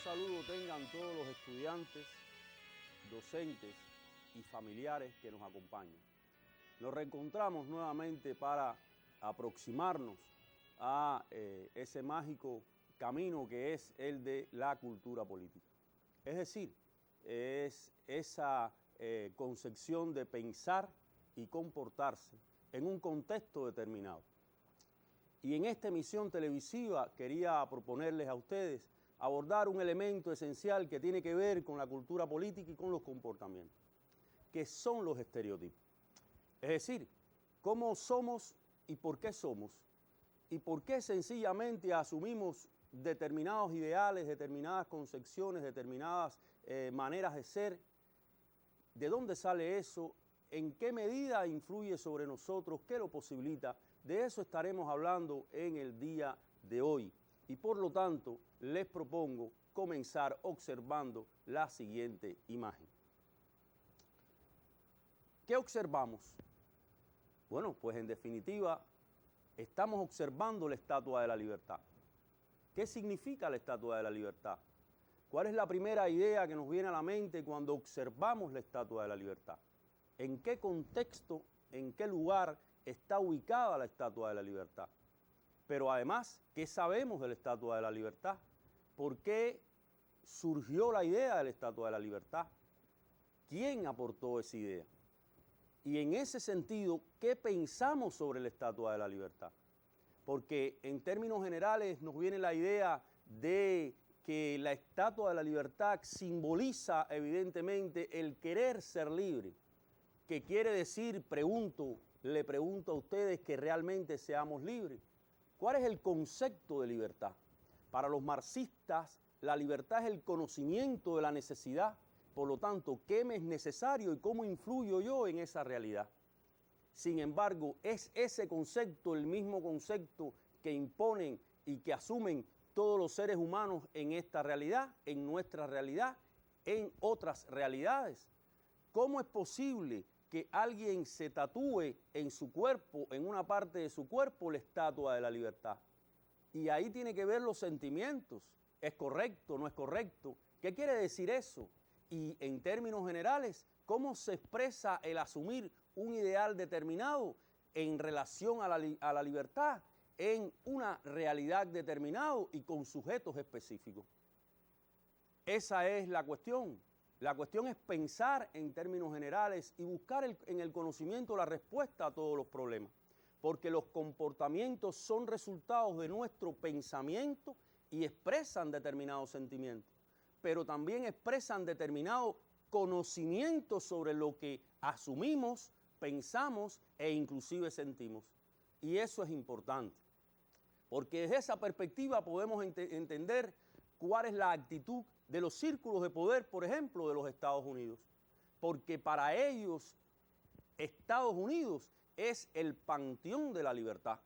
saludo tengan todos los estudiantes, docentes y familiares que nos acompañan. Nos reencontramos nuevamente para aproximarnos a ese mágico camino que es el de la cultura política. Es decir, es esa concepción de pensar y comportarse en un contexto determinado. Y en esta emisión televisiva quería proponerles a ustedes abordar un elemento esencial que tiene que ver con la cultura política y con los comportamientos, que son los estereotipos. Es decir, cómo somos y por qué sencillamente asumimos determinados ideales, determinadas concepciones, determinadas maneras de ser. ¿De dónde sale eso? ¿En qué medida influye sobre nosotros? ¿Qué lo posibilita? De eso estaremos hablando en el día de hoy. Y por lo tanto, les propongo comenzar observando la siguiente imagen. ¿Qué observamos? Bueno, pues en definitiva, estamos observando la Estatua de la Libertad. ¿Qué significa la Estatua de la Libertad? ¿Cuál es la primera idea que nos viene a la mente cuando observamos la Estatua de la Libertad? ¿En qué contexto, en qué lugar está ubicada la Estatua de la Libertad? Pero además, ¿qué sabemos de la Estatua de la Libertad? ¿Por qué surgió la idea de la Estatua de la Libertad? ¿Quién aportó esa idea? Y en ese sentido, ¿qué pensamos sobre la Estatua de la Libertad? Porque en términos generales nos viene la idea de que la Estatua de la Libertad simboliza evidentemente el querer ser libre, que quiere decir, le pregunto a ustedes, que realmente seamos libres. ¿Cuál es el concepto de libertad? Para los marxistas, la libertad es el conocimiento de la necesidad. Por lo tanto, ¿qué me es necesario y cómo influyo yo en esa realidad? Sin embargo, es ese concepto el mismo concepto que imponen y que asumen todos los seres humanos en esta realidad, en nuestra realidad, en otras realidades. ¿Cómo es posible que alguien se tatúe en su cuerpo, en una parte de su cuerpo, la Estatua de la Libertad? Y ahí tiene que ver los sentimientos. ¿Es correcto? ¿No es correcto? ¿Qué quiere decir eso? Y en términos generales, ¿cómo se expresa el asumir un ideal determinado en relación a la libertad, en una realidad determinada y con sujetos específicos? Esa es la cuestión. La cuestión es pensar en términos generales y buscar en el conocimiento la respuesta a todos los problemas, porque los comportamientos son resultados de nuestro pensamiento y expresan determinados sentimientos, pero también expresan determinado conocimiento sobre lo que asumimos, pensamos e inclusive sentimos. Y eso es importante, porque desde esa perspectiva podemos entender cuál es la actitud de los círculos de poder, por ejemplo, de los Estados Unidos. Porque para ellos, Estados Unidos es el panteón de la libertad.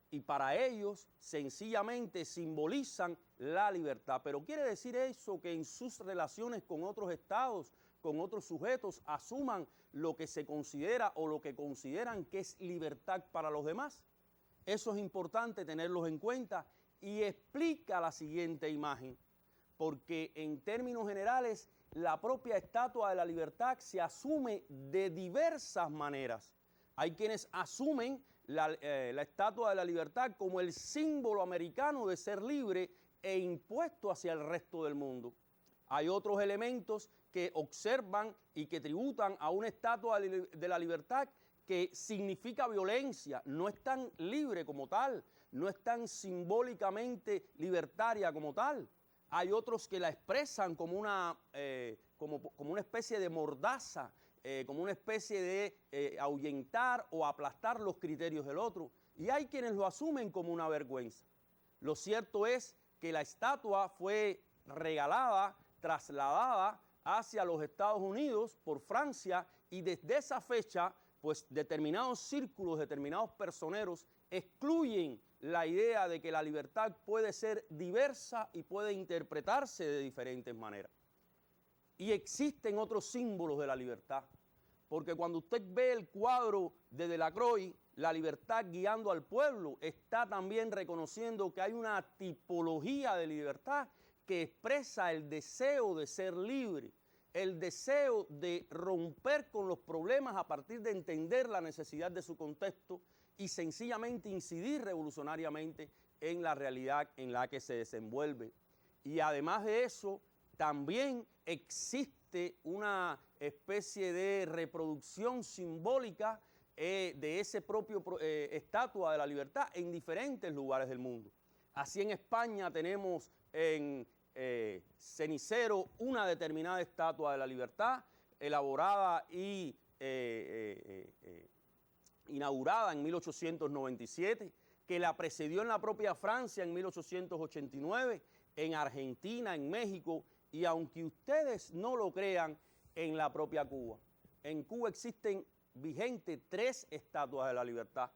Y para ellos, sencillamente, simbolizan la libertad. Pero quiere decir eso que en sus relaciones con otros estados, con otros sujetos, asuman lo que se considera o lo que consideran que es libertad para los demás. Eso es importante tenerlos en cuenta y explica la siguiente imagen. Porque en términos generales, la propia Estatua de la Libertad se asume de diversas maneras. Hay quienes asumen la Estatua de la Libertad como el símbolo americano de ser libre e impuesto hacia el resto del mundo. Hay otros elementos que observan y que tributan a una Estatua de la Libertad que significa violencia, no es tan libre como tal, no es tan simbólicamente libertaria como tal. Hay otros que la expresan como una especie de mordaza, como una especie de ahuyentar o aplastar los criterios del otro. Y hay quienes lo asumen como una vergüenza. Lo cierto es que la estatua fue regalada, trasladada hacia los Estados Unidos por Francia y desde esa fecha, pues determinados círculos, determinados personeros excluyen la idea de que la libertad puede ser diversa y puede interpretarse de diferentes maneras. Y existen otros símbolos de la libertad, porque cuando usted ve el cuadro de Delacroix, la libertad guiando al pueblo, está también reconociendo que hay una tipología de libertad que expresa el deseo de ser libre, el deseo de romper con los problemas a partir de entender la necesidad de su contexto y sencillamente incidir revolucionariamente en la realidad en la que se desenvuelve. Y además de eso, también existe una especie de reproducción simbólica de ese propio estatua de la libertad en diferentes lugares del mundo. Así en España tenemos en Cenicero una determinada estatua de la libertad, elaborada y inaugurada en 1897, que la precedió en la propia Francia en 1889, en Argentina, en México, y aunque ustedes no lo crean, en la propia Cuba. En Cuba existen vigentes 3 estatuas de la libertad.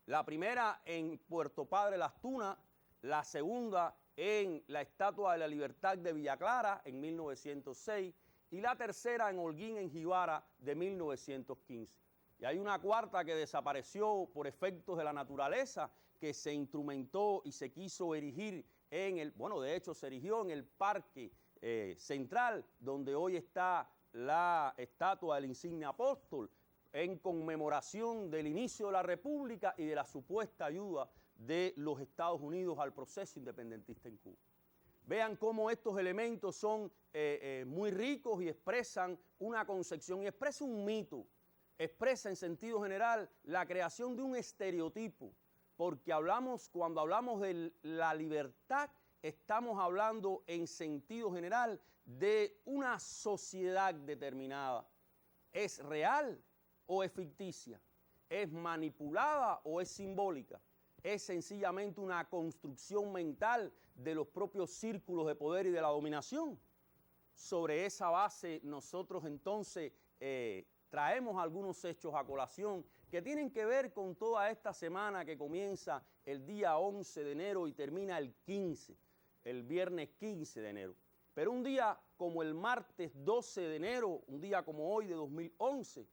La primera en Puerto Padre Las Tunas, la segunda en la Estatua de la Libertad de Villa Clara en 1906 y la tercera en Holguín, en Jibara, de 1915. Y hay una cuarta que desapareció por efectos de la naturaleza, que se instrumentó y se quiso erigir en el, bueno, de hecho se erigió en el Parque Central, donde hoy está la estatua del insigne apóstol, en conmemoración del inicio de la República y de la supuesta ayuda de los Estados Unidos al proceso independentista en Cuba. Vean cómo estos elementos son muy ricos y expresan una concepción, y expresa un mito, expresa en sentido general la creación de un estereotipo, porque cuando hablamos de la libertad, estamos hablando en sentido general de una sociedad determinada. ¿Es real o es ficticia? ¿Es manipulada o es simbólica? Es sencillamente una construcción mental de los propios círculos de poder y de la dominación. Sobre esa base nosotros entonces traemos algunos hechos a colación que tienen que ver con toda esta semana que comienza el día 11 de enero y termina el 15, el viernes 15 de enero. Pero un día como el martes 12 de enero, un día como hoy de 2011,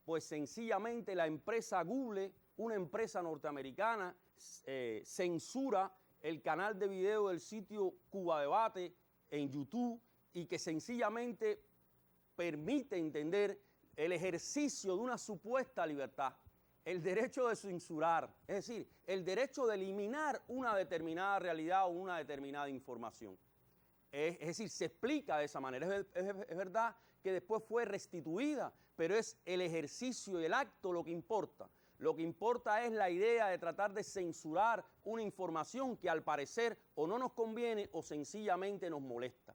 pues sencillamente la empresa Google, una empresa norteamericana, censura el canal de video del sitio Cuba Debate en YouTube y que sencillamente permite entender el ejercicio de una supuesta libertad, el derecho de censurar, es decir, el derecho de eliminar una determinada realidad o una determinada información. Es decir, se explica de esa manera. Es verdad que después fue restituida, pero es el ejercicio y el acto lo que importa. Lo que importa es la idea de tratar de censurar una información que al parecer o no nos conviene o sencillamente nos molesta.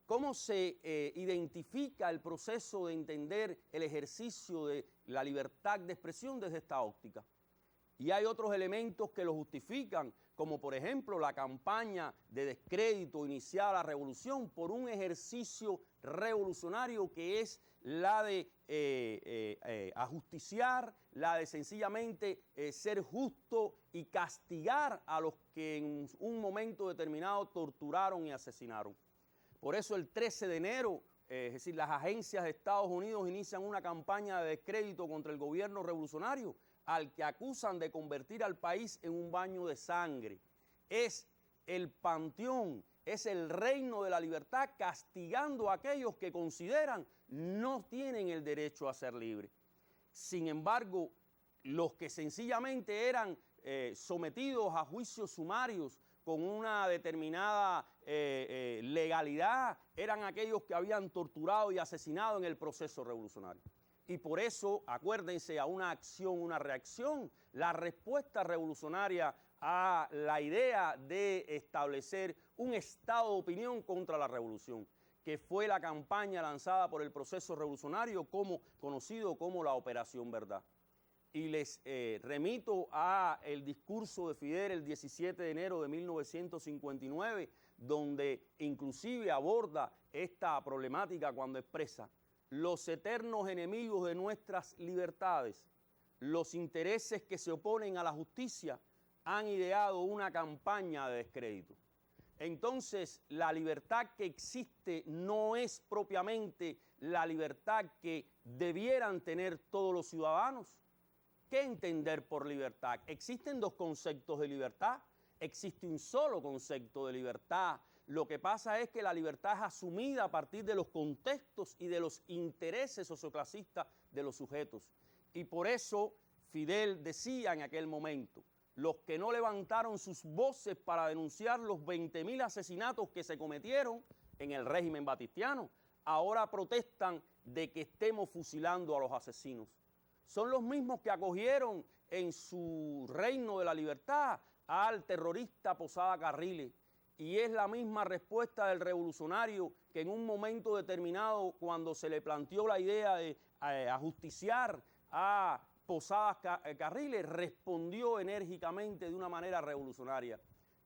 ¿Cómo se identifica el proceso de entender el ejercicio de la libertad de expresión desde esta óptica? Y hay otros elementos que lo justifican, como por ejemplo la campaña de descrédito iniciada a la revolución por un ejercicio revolucionario que es la de ajusticiar, la de sencillamente ser justo y castigar a los que en un momento determinado torturaron y asesinaron. Por eso el 13 de enero, es decir, las agencias de Estados Unidos inician una campaña de descrédito contra el gobierno revolucionario, al que acusan de convertir al país en un baño de sangre. Es el panteón, es el reino de la libertad castigando a aquellos que consideran no tienen el derecho a ser libres. Sin embargo, los que sencillamente eran sometidos a juicios sumarios con una determinada legalidad, eran aquellos que habían torturado y asesinado en el proceso revolucionario. Y por eso, acuérdense, a una acción, una reacción, la respuesta revolucionaria a la idea de establecer un estado de opinión contra la revolución, que fue la campaña lanzada por el proceso revolucionario conocido como la Operación Verdad. Y les remito a el discurso de Fidel el 17 de enero de 1959, donde inclusive aborda esta problemática cuando expresa: los eternos enemigos de nuestras libertades, los intereses que se oponen a la justicia, han ideado una campaña de descrédito. Entonces, la libertad que existe no es propiamente la libertad que debieran tener todos los ciudadanos. ¿Qué entender por libertad? Existen dos conceptos de libertad. Existe un solo concepto de libertad Lo que pasa es que la libertad es asumida a partir de los contextos y de los intereses socioclasistas de los sujetos. Y por eso Fidel decía en aquel momento, los que no levantaron sus voces para denunciar los 20.000 asesinatos que se cometieron en el régimen batistiano, ahora protestan de que estemos fusilando a los asesinos. Son los mismos que acogieron en su reino de la libertad al terrorista Posada Carriles. Y es la misma respuesta del revolucionario que en un momento determinado, cuando se le planteó la idea de ajusticiar a Posadas Carriles, respondió enérgicamente de una manera revolucionaria.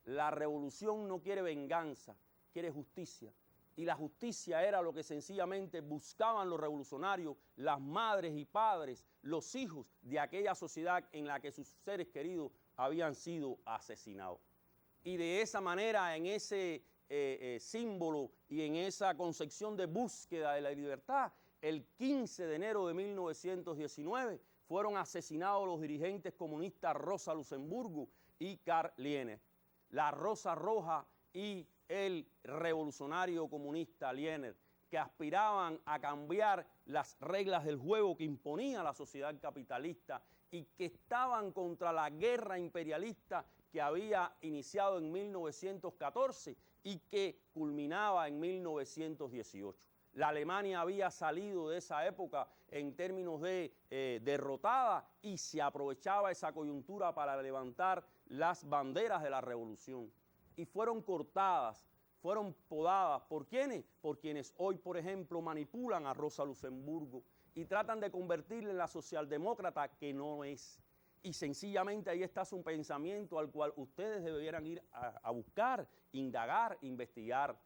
La revolución no quiere venganza, quiere justicia. Y la justicia era lo que sencillamente buscaban los revolucionarios, las madres y padres, los hijos de aquella sociedad en la que sus seres queridos habían sido asesinados. Y de esa manera, en ese símbolo y en esa concepción de búsqueda de la libertad, el 15 de enero de 1919 fueron asesinados los dirigentes comunistas Rosa Luxemburgo y Karl Liebknecht. La Rosa Roja y el revolucionario comunista Liebknecht, que aspiraban a cambiar las reglas del juego que imponía la sociedad capitalista y que estaban contra la guerra imperialista que había iniciado en 1914 y que culminaba en 1918. La Alemania había salido de esa época en términos de derrotada y se aprovechaba esa coyuntura para levantar las banderas de la revolución. Y fueron cortadas, fueron podadas. ¿Por quiénes? Por quienes hoy, por ejemplo, manipulan a Rosa Luxemburgo y tratan de convertirla en la socialdemócrata que no es. Y sencillamente ahí está su pensamiento al cual ustedes debieran ir a buscar, indagar, investigar.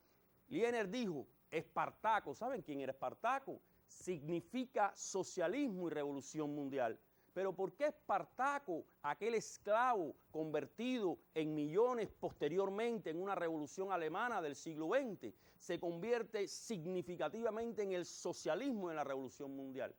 Liebknecht dijo, Espartaco, ¿saben quién era Espartaco? Significa socialismo y revolución mundial. Pero ¿por qué Espartaco, aquel esclavo convertido en millones posteriormente en una revolución alemana del siglo XX, se convierte significativamente en el socialismo en la revolución mundial?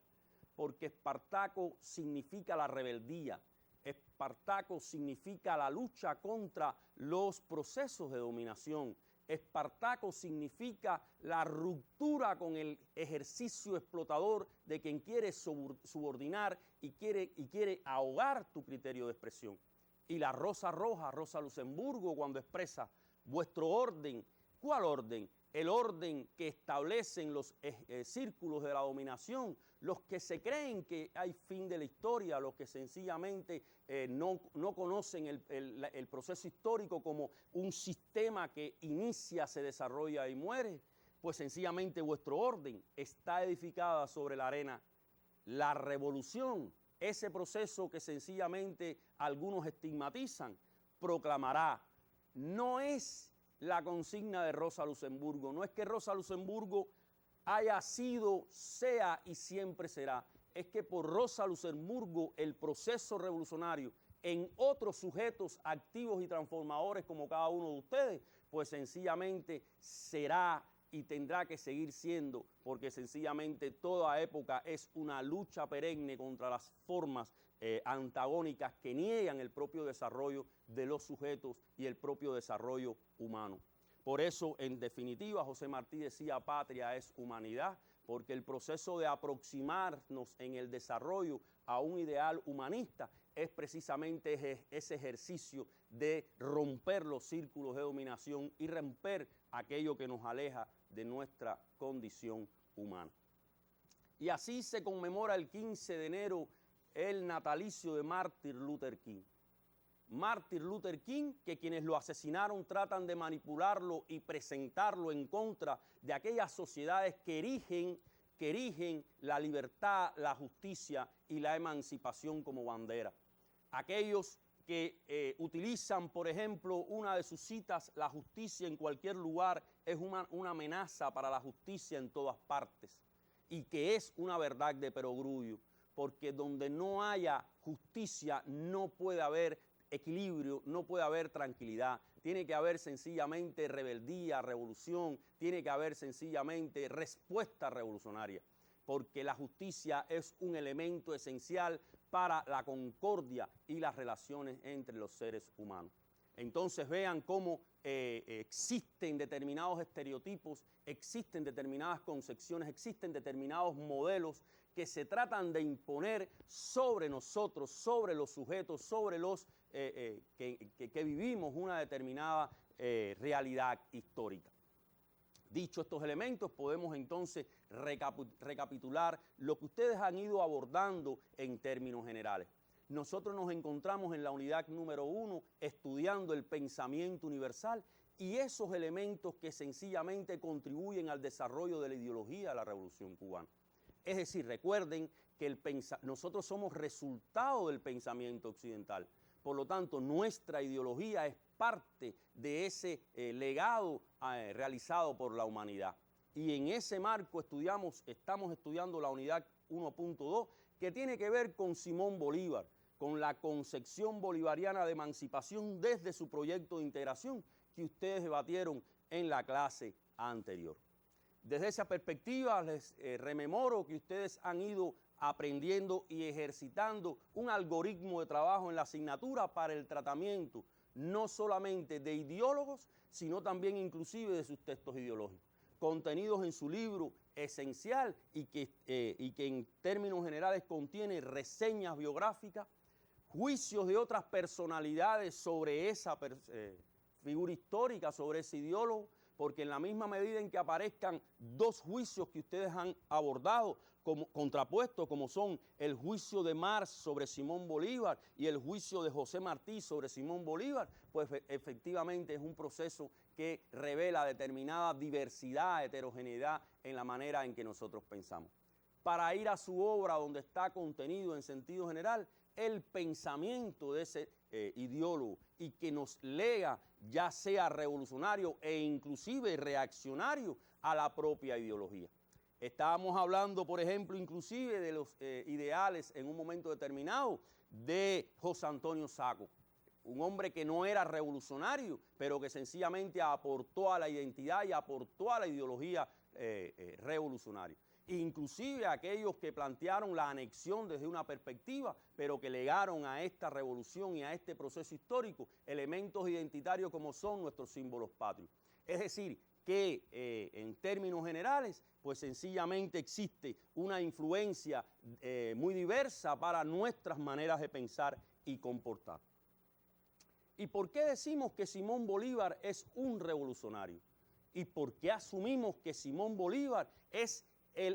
Porque Espartaco significa la rebeldía, Espartaco significa la lucha contra los procesos de dominación, Espartaco significa la ruptura con el ejercicio explotador de quien quiere subordinar y quiere ahogar tu criterio de expresión. Y la Rosa Roja, Rosa Luxemburgo, cuando expresa vuestro orden, ¿cuál orden? El orden que establecen los círculos de la dominación, los que se creen que hay fin de la historia, los que sencillamente no conocen el proceso histórico como un sistema que inicia, se desarrolla y muere, pues sencillamente vuestro orden está edificada sobre la arena. La revolución, ese proceso que sencillamente algunos estigmatizan, proclamará, no es la consigna de Rosa Luxemburgo. No es que Rosa Luxemburgo haya sido, sea y siempre será. Es que por Rosa Luxemburgo el proceso revolucionario en otros sujetos activos y transformadores como cada uno de ustedes, pues sencillamente será y tendrá que seguir siendo, porque sencillamente toda época es una lucha perenne contra las formas antagónicas que niegan el propio desarrollo de los sujetos y el propio desarrollo humano. Por eso, en definitiva, José Martí decía, patria es humanidad, porque el proceso de aproximarnos en el desarrollo a un ideal humanista es precisamente ese ejercicio de romper los círculos de dominación y romper aquello que nos aleja de nuestra condición humana. Y así se conmemora el 15 de enero el natalicio de Martin Luther King. Martin Luther King, que quienes lo asesinaron tratan de manipularlo y presentarlo en contra de aquellas sociedades que erigen la libertad, la justicia y la emancipación como bandera. Aquellos que utilizan, por ejemplo, una de sus citas, la justicia en cualquier lugar es una amenaza para la justicia en todas partes, y que es una verdad de perogrullo, porque donde no haya justicia no puede haber equilibrio, no puede haber tranquilidad, tiene que haber sencillamente rebeldía, revolución, tiene que haber sencillamente respuesta revolucionaria, porque la justicia es un elemento esencial para la concordia y las relaciones entre los seres humanos. entonces vean cómo existen determinados estereotipos, existen determinadas concepciones, existen determinados modelos que se tratan de imponer sobre nosotros, sobre los sujetos, sobre los que vivimos una determinada realidad histórica. Dicho estos elementos, podemos entonces recapitular lo que ustedes han ido abordando en términos generales. Nosotros nos encontramos en la unidad número 1 estudiando el pensamiento universal y esos elementos que sencillamente contribuyen al desarrollo de la ideología de la Revolución Cubana. Es decir, recuerden que nosotros somos resultado del pensamiento occidental. Por lo tanto, nuestra ideología es parte de ese legado realizado por la humanidad. Y en ese marco estamos estudiando la unidad 1.2, que tiene que ver con Simón Bolívar, con la concepción bolivariana de emancipación desde su proyecto de integración que ustedes debatieron en la clase anterior. Desde esa perspectiva les rememoro que ustedes han ido aprendiendo y ejercitando un algoritmo de trabajo en la asignatura para el tratamiento no solamente de ideólogos, sino también inclusive de sus textos ideológicos, contenidos en su libro esencial y que en términos generales contiene reseñas biográficas, juicios de otras personalidades sobre esa figura histórica, sobre ese ideólogo, porque en la misma medida en que aparezcan dos juicios que ustedes han abordado contrapuestos, como son el juicio de Marx sobre Simón Bolívar y el juicio de José Martí sobre Simón Bolívar, pues efectivamente es un proceso que revela determinada diversidad, heterogeneidad en la manera en que nosotros pensamos. Para ir a su obra donde está contenido en sentido general el pensamiento de ese ideólogo y que nos lega ya sea revolucionario e inclusive reaccionario a la propia ideología. Estábamos hablando, por ejemplo, inclusive de los ideales en un momento determinado de José Antonio Saco, un hombre que no era revolucionario, pero que sencillamente aportó a la identidad y aportó a la ideología revolucionaria. Inclusive aquellos que plantearon la anexión desde una perspectiva, pero que legaron a esta revolución y a este proceso histórico elementos identitarios como son nuestros símbolos patrios. Es decir, que en términos generales, pues sencillamente existe una influencia muy diversa para nuestras maneras de pensar y comportar. ¿Y por qué decimos que Simón Bolívar es un revolucionario? ¿Y por qué asumimos que Simón Bolívar es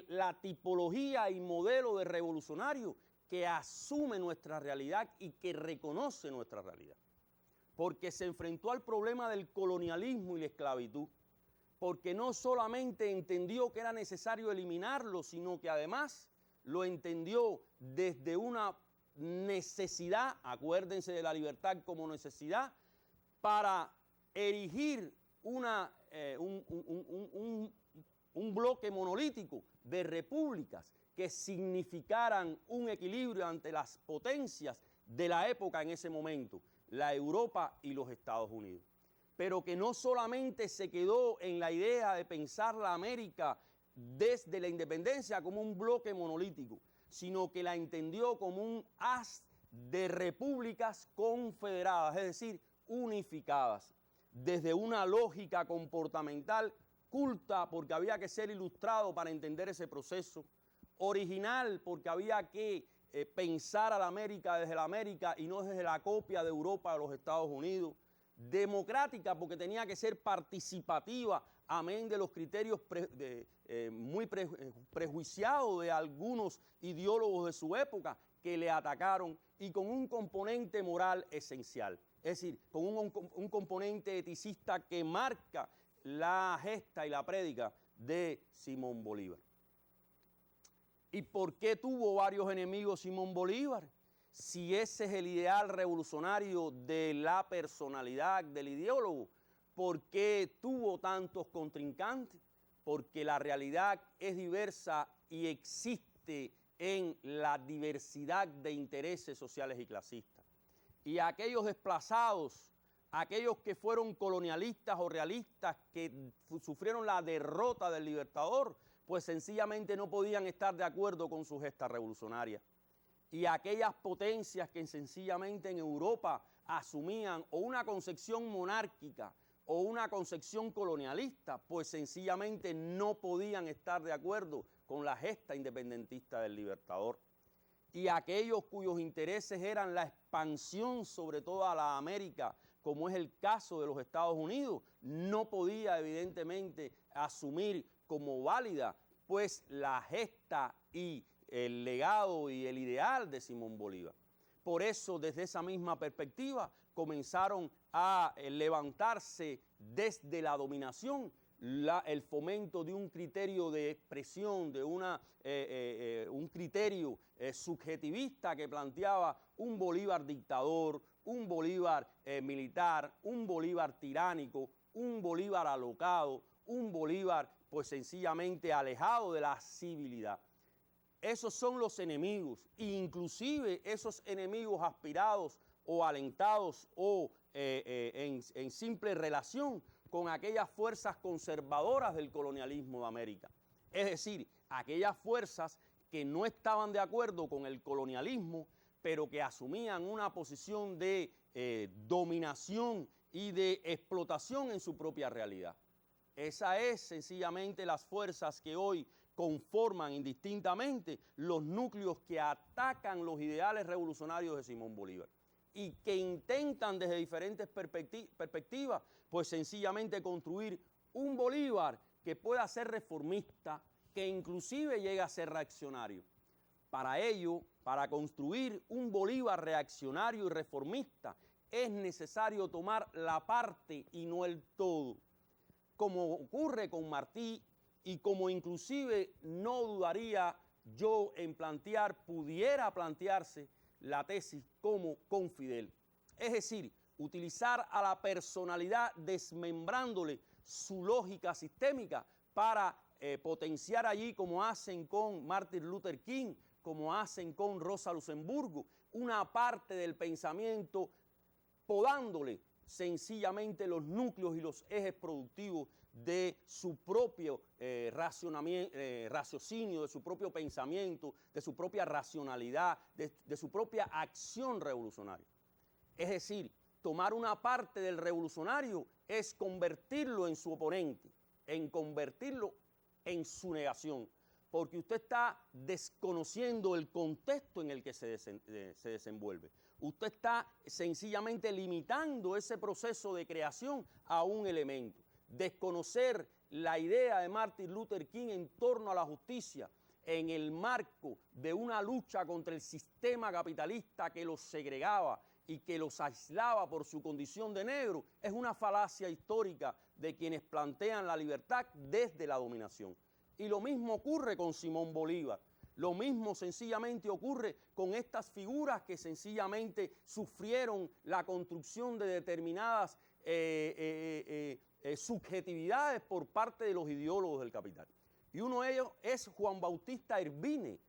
la tipología y modelo de revolucionario que asume nuestra realidad y que reconoce nuestra realidad? Porque se enfrentó al problema del colonialismo y la esclavitud, porque no solamente entendió que era necesario eliminarlo, sino que además lo entendió desde una necesidad, acuérdense de la libertad como necesidad, para erigir un bloque monolítico de repúblicas que significaran un equilibrio ante las potencias de la época en ese momento, la Europa y los Estados Unidos. Pero que no solamente se quedó en la idea de pensar la América desde la independencia como un bloque monolítico, sino que la entendió como un haz de repúblicas confederadas, es decir, unificadas, desde una lógica comportamental culta, porque había que ser ilustrado para entender ese proceso, original, porque había que pensar a la América desde la América y no desde la copia de Europa de los Estados Unidos, democrática, porque tenía que ser participativa, amén de los criterios muy prejuiciados de algunos ideólogos de su época que le atacaron, y con un componente moral esencial, es decir, con un componente eticista que marca la gesta y la prédica de Simón Bolívar. ¿Y por qué tuvo varios enemigos Simón Bolívar? Si ese es el ideal revolucionario de la personalidad del ideólogo, ¿por qué tuvo tantos contrincantes? Porque la realidad es diversa y existe en la diversidad de intereses sociales y clasistas. Y aquellos desplazados, aquellos que fueron colonialistas o realistas que sufrieron la derrota del Libertador, pues sencillamente no podían estar de acuerdo con su gesta revolucionaria. Y aquellas potencias que sencillamente en Europa asumían o una concepción monárquica o una concepción colonialista, pues sencillamente no podían estar de acuerdo con la gesta independentista del Libertador. Y aquellos cuyos intereses eran la expansión sobre toda la América, como es el caso de los Estados Unidos, no podía evidentemente asumir como válida pues la gesta y el legado y el ideal de Simón Bolívar. Por eso, desde esa misma perspectiva, comenzaron a levantarse desde la dominación el fomento de un criterio de expresión, de un criterio subjetivista que planteaba un Bolívar dictador, un Bolívar militar, un Bolívar tiránico, un Bolívar alocado, un Bolívar pues sencillamente alejado de la civilidad. Esos son los enemigos, e inclusive esos enemigos aspirados o alentados o en simple relación con aquellas fuerzas conservadoras del colonialismo de América. Es decir, aquellas fuerzas que no estaban de acuerdo con el colonialismo, pero que asumían una posición de dominación y de explotación en su propia realidad. Esas es sencillamente las fuerzas que hoy conforman indistintamente los núcleos que atacan los ideales revolucionarios de Simón Bolívar y que intentan desde diferentes perspectivas, pues sencillamente construir un Bolívar que pueda ser reformista, que inclusive llegue a ser reaccionario. Para ello, para construir un Bolívar reaccionario y reformista, es necesario tomar la parte y no el todo, como ocurre con Martí y como inclusive no dudaría yo en pudiera plantearse la tesis como con Fidel. Es decir, utilizar a la personalidad desmembrándole su lógica sistémica para potenciar allí, como hacen con Martin Luther King, como hacen con Rosa Luxemburgo, una parte del pensamiento podándole sencillamente los núcleos y los ejes productivos de su propio raciocinio, de su propio pensamiento, de su propia racionalidad, de su propia acción revolucionaria. Es decir, tomar una parte del revolucionario es convertirlo en su oponente, en convertirlo en su negación, porque usted está desconociendo el contexto en el que se desenvuelve. Usted está sencillamente limitando ese proceso de creación a un elemento. Desconocer la idea de Martin Luther King en torno a la justicia en el marco de una lucha contra el sistema capitalista que los segregaba y que los aislaba por su condición de negro, es una falacia histórica de quienes plantean la libertad desde la dominación. Y lo mismo ocurre con Simón Bolívar. Lo mismo sencillamente ocurre con estas figuras que sencillamente sufrieron la construcción de determinadas subjetividades por parte de los ideólogos del capital. Y uno de ellos es Juan Bautista Iribarne.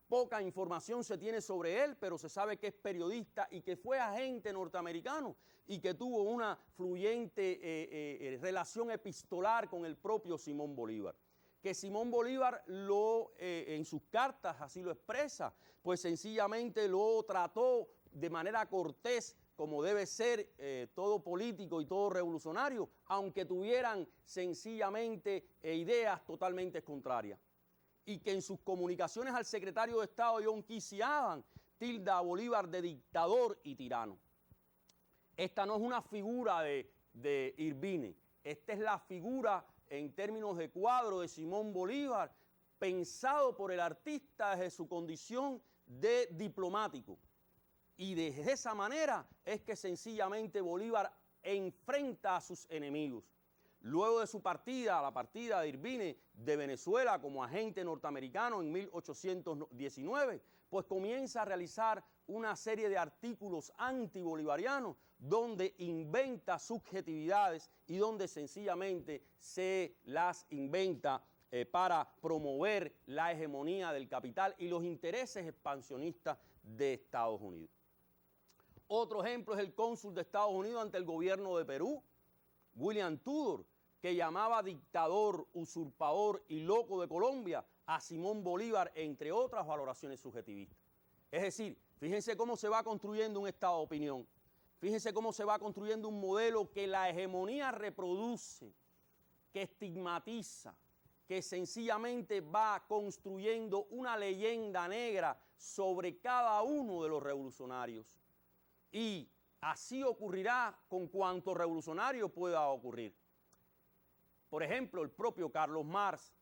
Poca información se tiene sobre él, pero se sabe que es periodista y que fue agente norteamericano y que tuvo una fluyente relación epistolar con el propio Simón Bolívar. Que Simón Bolívar en sus cartas así lo expresa, pues sencillamente lo trató de manera cortés, como debe ser todo político y todo revolucionario, aunque tuvieran sencillamente ideas totalmente contrarias. Y que en sus comunicaciones al secretario de Estado, John Quincy Adams, tilda a Bolívar de dictador y tirano. Esta no es una figura de Iribarne, esta es la figura en términos de cuadro de Simón Bolívar, pensado por el artista desde su condición de diplomático. Y de esa manera es que sencillamente Bolívar enfrenta a sus enemigos. Luego de su partida, la partida de Iribarne de Venezuela como agente norteamericano en 1819, pues comienza a realizar una serie de artículos antibolivarianos donde inventa subjetividades y donde sencillamente se las inventa para promover la hegemonía del capital y los intereses expansionistas de Estados Unidos. Otro ejemplo es el cónsul de Estados Unidos ante el gobierno de Perú, William Tudor, que llamaba dictador, usurpador y loco de Colombia a Simón Bolívar, entre otras valoraciones subjetivistas. Es decir, fíjense cómo se va construyendo un estado de opinión. Fíjense cómo se va construyendo un modelo que la hegemonía reproduce, que estigmatiza, que sencillamente va construyendo una leyenda negra sobre cada uno de los revolucionarios. Y así ocurrirá con cuanto revolucionario pueda ocurrir. Por ejemplo, el propio Carlos Marx,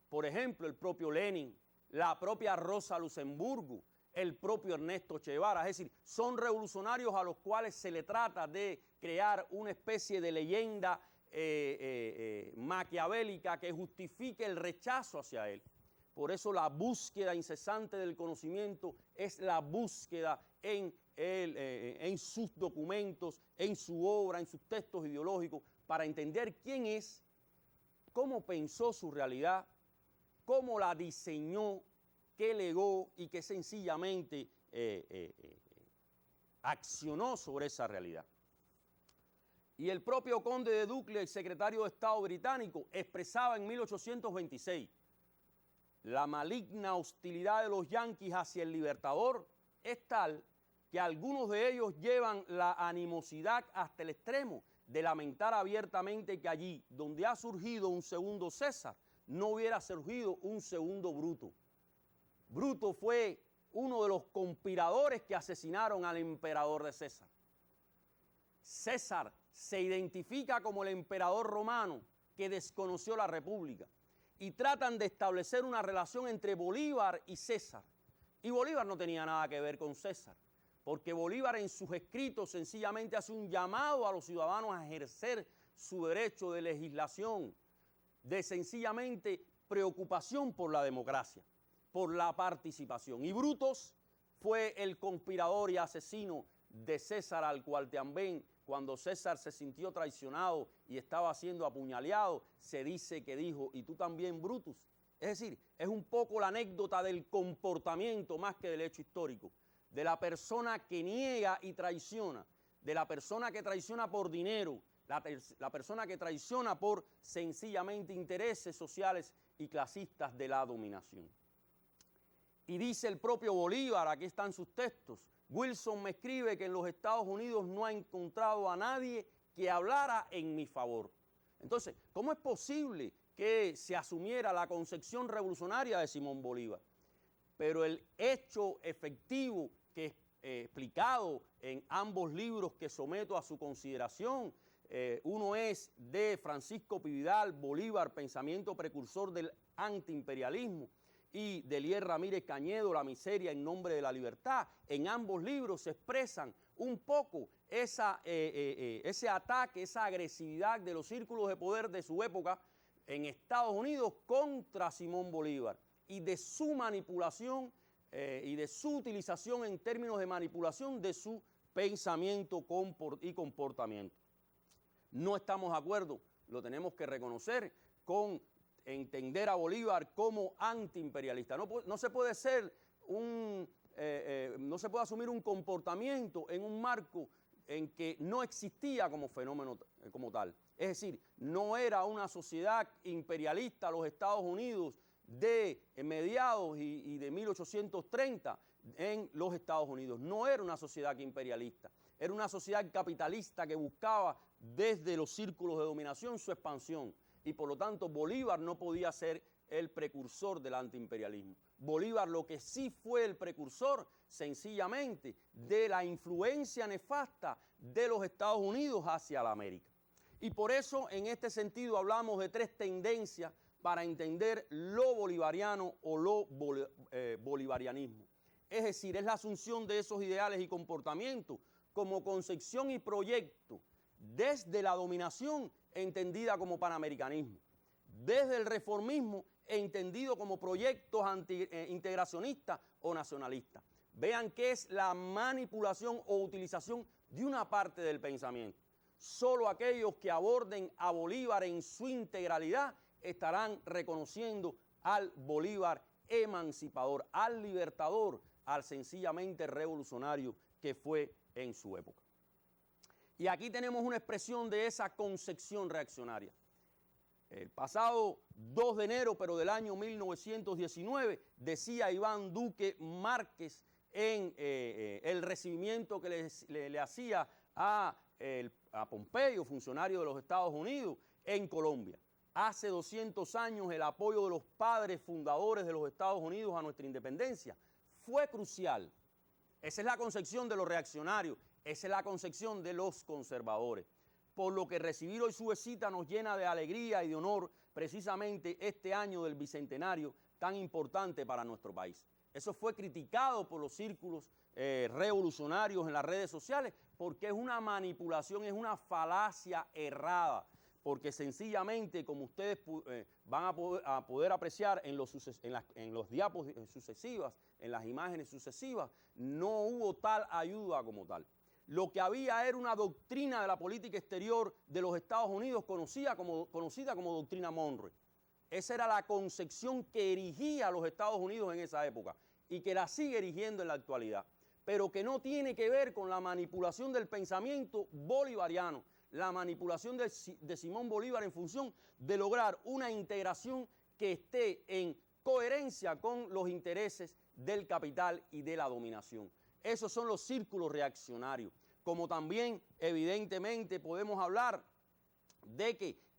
por ejemplo, el propio Lenin, la propia Rosa Luxemburgo, el propio Ernesto Che Guevara. Es decir, son revolucionarios a los cuales se le trata de crear una especie de leyenda maquiavélica que justifique el rechazo hacia él. Por eso la búsqueda incesante del conocimiento es la búsqueda en sus documentos, en su obra, en sus textos ideológicos, para entender quién es, cómo pensó su realidad, cómo la diseñó, qué legó y qué sencillamente accionó sobre esa realidad. Y el propio conde de Dudley, el secretario de Estado británico, expresaba en 1826: la maligna hostilidad de los yanquis hacia el Libertador es tal que algunos de ellos llevan la animosidad hasta el extremo de lamentar abiertamente que allí, donde ha surgido un segundo César, no hubiera surgido un segundo Bruto. Bruto fue uno de los conspiradores que asesinaron al emperador de César. César se identifica como el emperador romano que desconoció la república y tratan de establecer una relación entre Bolívar y César. Y Bolívar no tenía nada que ver con César, porque Bolívar en sus escritos sencillamente hace un llamado a los ciudadanos a ejercer su derecho de legislación, de sencillamente preocupación por la democracia, por la participación. Y Brutus fue el conspirador y asesino de César, al cual también, cuando César se sintió traicionado y estaba siendo apuñaleado, se dice que dijo: ¿y tú también, Brutus? Es decir, es un poco la anécdota del comportamiento más que del hecho histórico, de la persona que niega y traiciona, de la persona que traiciona por dinero, la persona que traiciona por sencillamente intereses sociales y clasistas de la dominación. Y dice el propio Bolívar, aquí están sus textos: Wilson me escribe que en los Estados Unidos no ha encontrado a nadie que hablara en mi favor. Entonces, ¿cómo es posible que se asumiera la concepción revolucionaria de Simón Bolívar? Pero el hecho efectivo que es explicado en ambos libros que someto a su consideración, uno es de Francisco Pi Vidal, Bolívar, pensamiento precursor del antiimperialismo, y de Elier Ramírez Cañedo, La miseria en nombre de la libertad. En ambos libros se expresan un poco ese ataque, esa agresividad de los círculos de poder de su época en Estados Unidos contra Simón Bolívar, y de su manipulación y de su utilización en términos de manipulación de su pensamiento y comportamiento. No estamos de acuerdo, lo tenemos que reconocer, con entender a Bolívar como antiimperialista. No se puede no se puede asumir un comportamiento en un marco en que no existía como fenómeno como tal. Es decir, no era una sociedad imperialista los Estados Unidos de mediados y de 1830 en los Estados Unidos. No era una sociedad imperialista, era una sociedad capitalista que buscaba desde los círculos de dominación su expansión. Y por lo tanto Bolívar no podía ser el precursor del antiimperialismo. Bolívar lo que sí fue el precursor sencillamente de la influencia nefasta de los Estados Unidos hacia la América. Y por eso en este sentido hablamos de tres tendencias para entender lo bolivariano o lo bolivarianismo. Es decir, es la asunción de esos ideales y comportamientos como concepción y proyecto desde la dominación entendida como panamericanismo, desde el reformismo entendido como proyectos integracionistas o nacionalistas. Vean que es la manipulación o utilización de una parte del pensamiento. Solo aquellos que aborden a Bolívar en su integralidad estarán reconociendo al Bolívar emancipador, al libertador, al sencillamente revolucionario que fue en su época. Y aquí tenemos una expresión de esa concepción reaccionaria. El pasado 2 de enero, pero del año 1919, decía Iván Duque Márquez en el recibimiento que le hacía a Pompeyo, funcionario de los Estados Unidos, en Colombia. Hace 200 años el apoyo de los padres fundadores de los Estados Unidos a nuestra independencia fue crucial. Esa es la concepción de los reaccionarios, esa es la concepción de los conservadores. Por lo que recibir hoy su visita nos llena de alegría y de honor precisamente este año del bicentenario tan importante para nuestro país. Eso fue criticado por los círculos revolucionarios en las redes sociales porque es una manipulación, es una falacia errada, porque sencillamente, como ustedes van a poder apreciar en los diapos sucesivas, en las imágenes sucesivas, no hubo tal ayuda como tal. Lo que había era una doctrina de la política exterior de los Estados Unidos conocida como doctrina Monroe. Esa era la concepción que erigía a los Estados Unidos en esa época y que la sigue erigiendo en la actualidad, pero que no tiene que ver con la manipulación del pensamiento bolivariano, la manipulación de Simón Bolívar en función de lograr una integración que esté en coherencia con los intereses del capital y de la dominación. Esos son los círculos reaccionarios. Como también, evidentemente, podemos hablar de que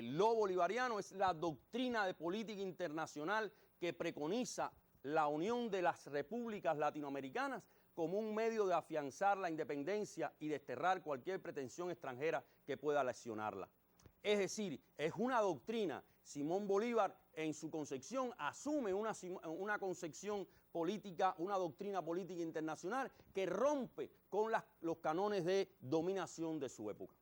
lo bolivariano es la doctrina de política internacional que preconiza la unión de las repúblicas latinoamericanas como un medio de afianzar la independencia y desterrar cualquier pretensión extranjera que pueda lesionarla. Es decir, es una doctrina. Simón Bolívar en su concepción asume una concepción política, una doctrina política internacional que rompe con los cánones de dominación de su época.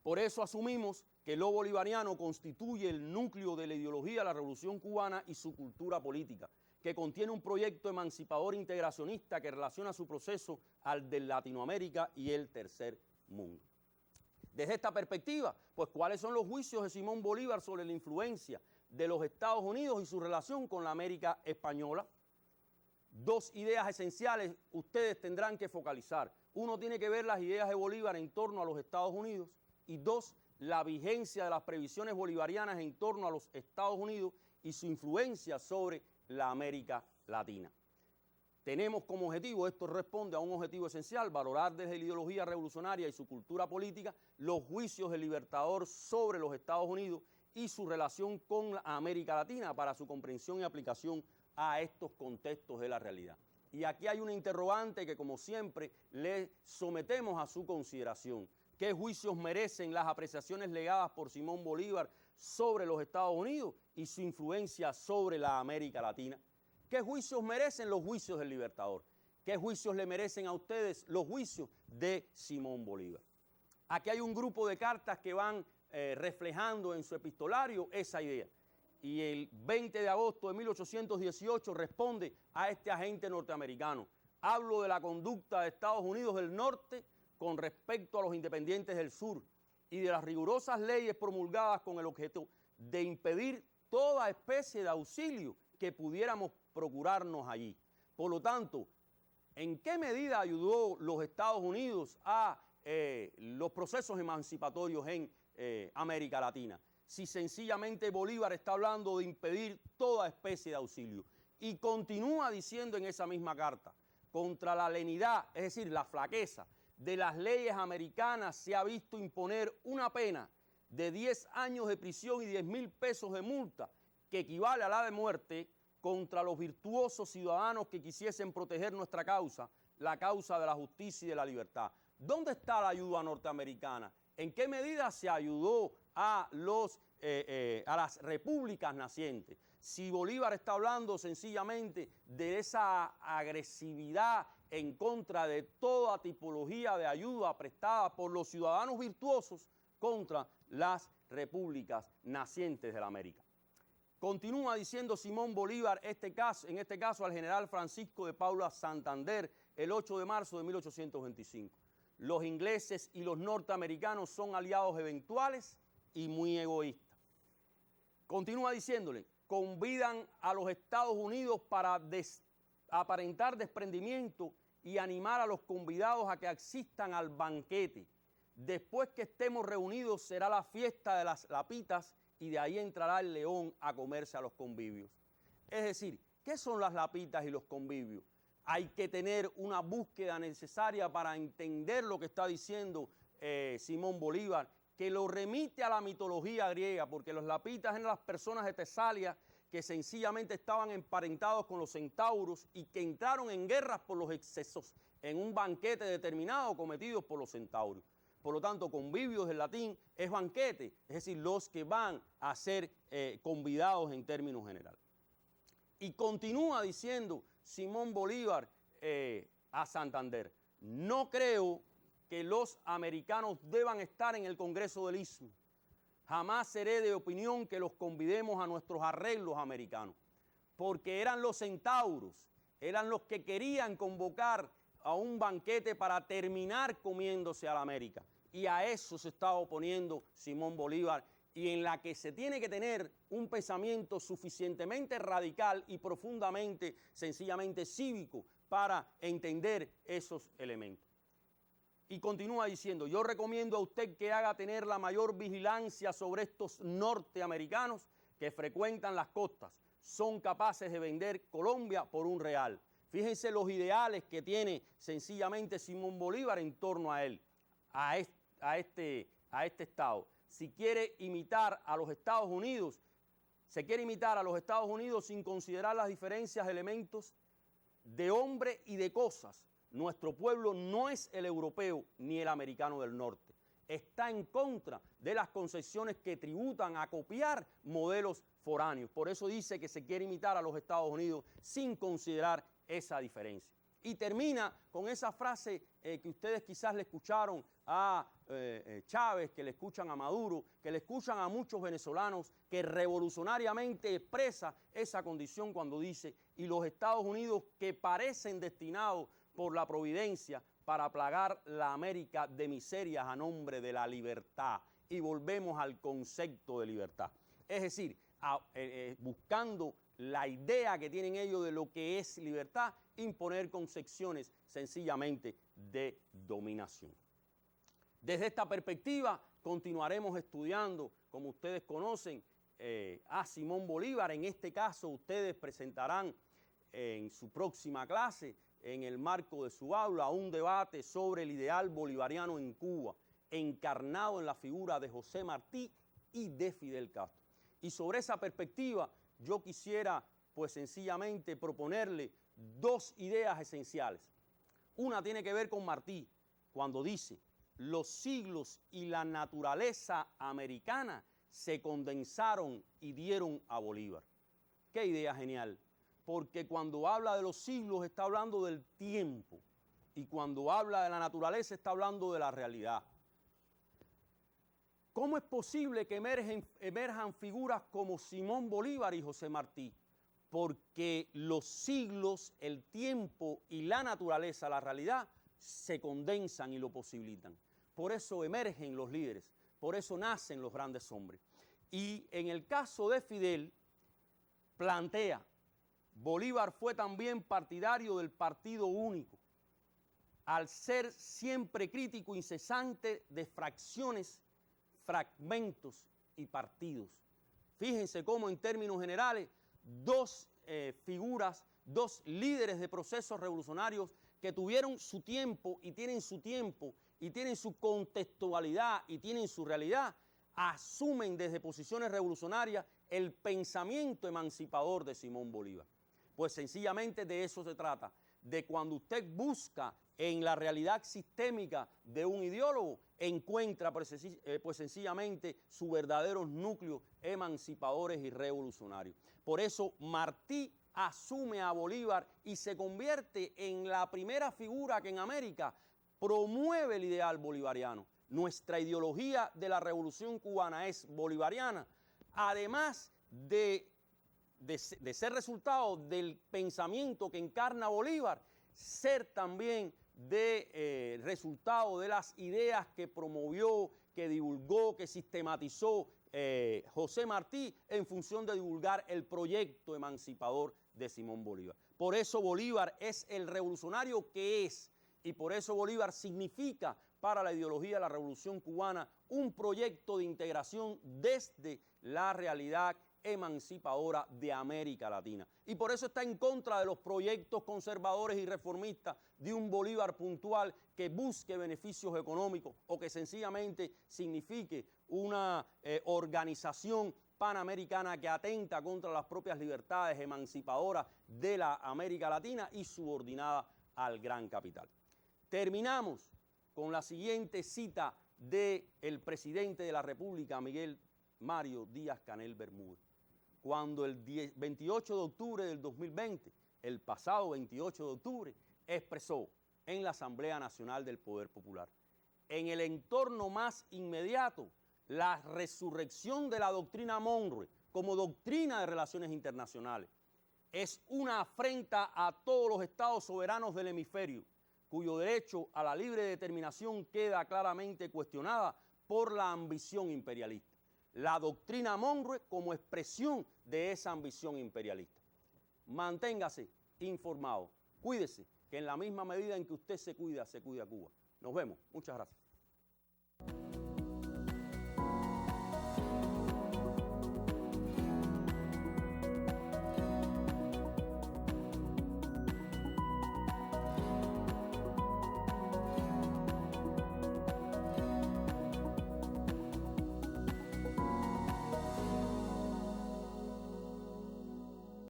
Por eso asumimos que lo bolivariano constituye el núcleo de la ideología de la Revolución Cubana y su cultura política, que contiene un proyecto emancipador integracionista que relaciona su proceso al de Latinoamérica y el tercer mundo. Desde esta perspectiva, pues, ¿cuáles son los juicios de Simón Bolívar sobre la influencia de los Estados Unidos y su relación con la América española? Dos ideas esenciales ustedes tendrán que focalizar. Uno tiene que ver las ideas de Bolívar en torno a los Estados Unidos y dos, la vigencia de las previsiones bolivarianas en torno a los Estados Unidos y su influencia sobre la América Latina. Tenemos como objetivo, esto responde a un objetivo esencial, valorar desde la ideología revolucionaria y su cultura política los juicios del Libertador sobre los Estados Unidos y su relación con la América Latina para su comprensión y aplicación a estos contextos de la realidad. Y aquí hay una interrogante que, como siempre, le sometemos a su consideración. ¿Qué juicios merecen las apreciaciones legadas por Simón Bolívar sobre los Estados Unidos y su influencia sobre la América Latina? ¿Qué juicios merecen los juicios del Libertador? ¿Qué juicios le merecen a ustedes los juicios de Simón Bolívar? Aquí hay un grupo de cartas que van reflejando en su epistolario esa idea. Y el 20 de agosto de 1818 responde a este agente norteamericano. Hablo de la conducta de Estados Unidos del Norte con respecto a los independientes del Sur y de las rigurosas leyes promulgadas con el objeto de impedir toda especie de auxilio que pudiéramos procurarnos allí. Por lo tanto, ¿en qué medida ayudó los Estados Unidos a los procesos emancipatorios en América Latina? Si sencillamente Bolívar está hablando de impedir toda especie de auxilio. Y continúa diciendo en esa misma carta, contra la lenidad, es decir, la flaqueza de las leyes americanas se ha visto imponer una pena de 10 años de prisión y 10,000 pesos de multa, que equivale a la de muerte, contra los virtuosos ciudadanos que quisiesen proteger nuestra causa, la causa de la justicia y de la libertad. ¿Dónde está la ayuda norteamericana? ¿En qué medida se ayudó a las repúblicas nacientes? Si Bolívar está hablando sencillamente de esa agresividad en contra de toda tipología de ayuda prestada por los ciudadanos virtuosos contra las repúblicas nacientes de la América. Continúa diciendo Simón Bolívar en este caso al general Francisco de Paula Santander el 8 de marzo de 1825. Los ingleses y los norteamericanos son aliados eventuales y muy egoístas. Continúa diciéndole, convidan a los Estados Unidos para aparentar desprendimiento y animar a los convidados a que asistan al banquete. Después que estemos reunidos será la fiesta de las lapitas y de ahí entrará el león a comerse a los convivios. Es decir, ¿qué son las lapitas y los convivios? hay que tener una búsqueda necesaria para entender lo que está diciendo Simón Bolívar, que lo remite a la mitología griega, porque los lapitas eran las personas de Tesalia que sencillamente estaban emparentados con los centauros y que entraron en guerras por los excesos en un banquete determinado cometidos por los centauros. Por lo tanto, convivios en latín es banquete, es decir, los que van a ser convidados en términos generales. Y continúa diciendo Simón Bolívar a Santander: no creo que los americanos deban estar en el Congreso del Istmo. Jamás seré de opinión que los convidemos a nuestros arreglos americanos, porque eran los centauros, eran los que querían convocar a un banquete para terminar comiéndose a la América. Y a eso se está oponiendo Simón Bolívar, y en la que se tiene que tener un pensamiento suficientemente radical y profundamente, sencillamente cívico, para entender esos elementos. Y continúa diciendo: yo recomiendo a usted que haga tener la mayor vigilancia sobre estos norteamericanos que frecuentan las costas. Son capaces de vender Colombia por $1. Fíjense los ideales que tiene sencillamente Simón Bolívar en torno a él, a este Estado. Si quiere imitar a los Estados Unidos, se quiere imitar a los Estados Unidos sin considerar las diferencias de elementos de hombre y de cosas. Nuestro pueblo no es el europeo ni el americano del norte. Está en contra de las concesiones que tributan a copiar modelos foráneos. Por eso dice que se quiere imitar a los Estados Unidos sin considerar esa diferencia. Y termina con esa frase que ustedes quizás le escucharon a Chávez, que le escuchan a Maduro, que le escuchan a muchos venezolanos, que revolucionariamente expresa esa condición cuando dice: y los Estados Unidos, que parecen destinados por la providencia para plagar la América de miserias a nombre de la libertad. Y volvemos al concepto de libertad. Es decir, buscando la idea que tienen ellos de lo que es libertad, imponer concepciones sencillamente de dominación. Desde esta perspectiva continuaremos estudiando, como ustedes conocen, a Simón Bolívar. En este caso ustedes presentarán en su próxima clase, en el marco de su aula, un debate sobre el ideal bolivariano en Cuba, encarnado en la figura de José Martí y de Fidel Castro. Y sobre esa perspectiva yo quisiera pues sencillamente proponerle dos ideas esenciales. Una tiene que ver con Martí, cuando dice: los siglos y la naturaleza americana se condensaron y dieron a Bolívar. Qué idea genial, porque cuando habla de los siglos está hablando del tiempo, y cuando habla de la naturaleza está hablando de la realidad. ¿Cómo es posible que emerjan figuras como Simón Bolívar y José Martí? Porque los siglos, el tiempo y la naturaleza, la realidad, se condensan y lo posibilitan. Por eso emergen los líderes, por eso nacen los grandes hombres. Y en el caso de Fidel, plantea: Bolívar fue también partidario del partido único, al ser siempre crítico incesante de fracciones, fragmentos y partidos. Fíjense cómo en términos generales dos figuras, dos líderes de procesos revolucionarios que tuvieron su tiempo y tienen su tiempo y tienen su contextualidad y tienen su realidad, asumen desde posiciones revolucionarias el pensamiento emancipador de Simón Bolívar. Pues sencillamente de eso se trata, de cuando usted busca en la realidad sistémica de un ideólogo, encuentra pues sencillamente sus verdaderos núcleos emancipadores y revolucionarios. Por eso Martí asume a Bolívar y se convierte en la primera figura que en América promueve el ideal bolivariano. Nuestra ideología de la Revolución Cubana es bolivariana, además de ser resultado del pensamiento que encarna Bolívar, ser también resultado de las ideas que promovió, que divulgó, que sistematizó José Martí en función de divulgar el proyecto emancipador de Simón Bolívar. Por eso Bolívar es el revolucionario que es, y por eso Bolívar significa para la ideología de la Revolución Cubana un proyecto de integración desde la realidad emancipadora de América Latina. Y por eso está en contra de los proyectos conservadores y reformistas de un Bolívar puntual que busque beneficios económicos o que sencillamente signifique una organización panamericana que atenta contra las propias libertades emancipadoras de la América Latina y subordinada al gran capital. Terminamos con la siguiente cita del presidente de la República, Miguel Mario Díaz-Canel Bermúdez, cuando el 28 de octubre del 2020, el pasado 28 de octubre, expresó en la Asamblea Nacional del Poder Popular: en el entorno más inmediato, la resurrección de la doctrina Monroe como doctrina de relaciones internacionales es una afrenta a todos los estados soberanos del hemisferio, cuyo derecho a la libre determinación queda claramente cuestionada por la ambición imperialista. La doctrina Monroe como expresión de esa ambición imperialista. Manténgase informado, cuídese, que en la misma medida en que usted se cuida Cuba. Nos vemos. Muchas gracias.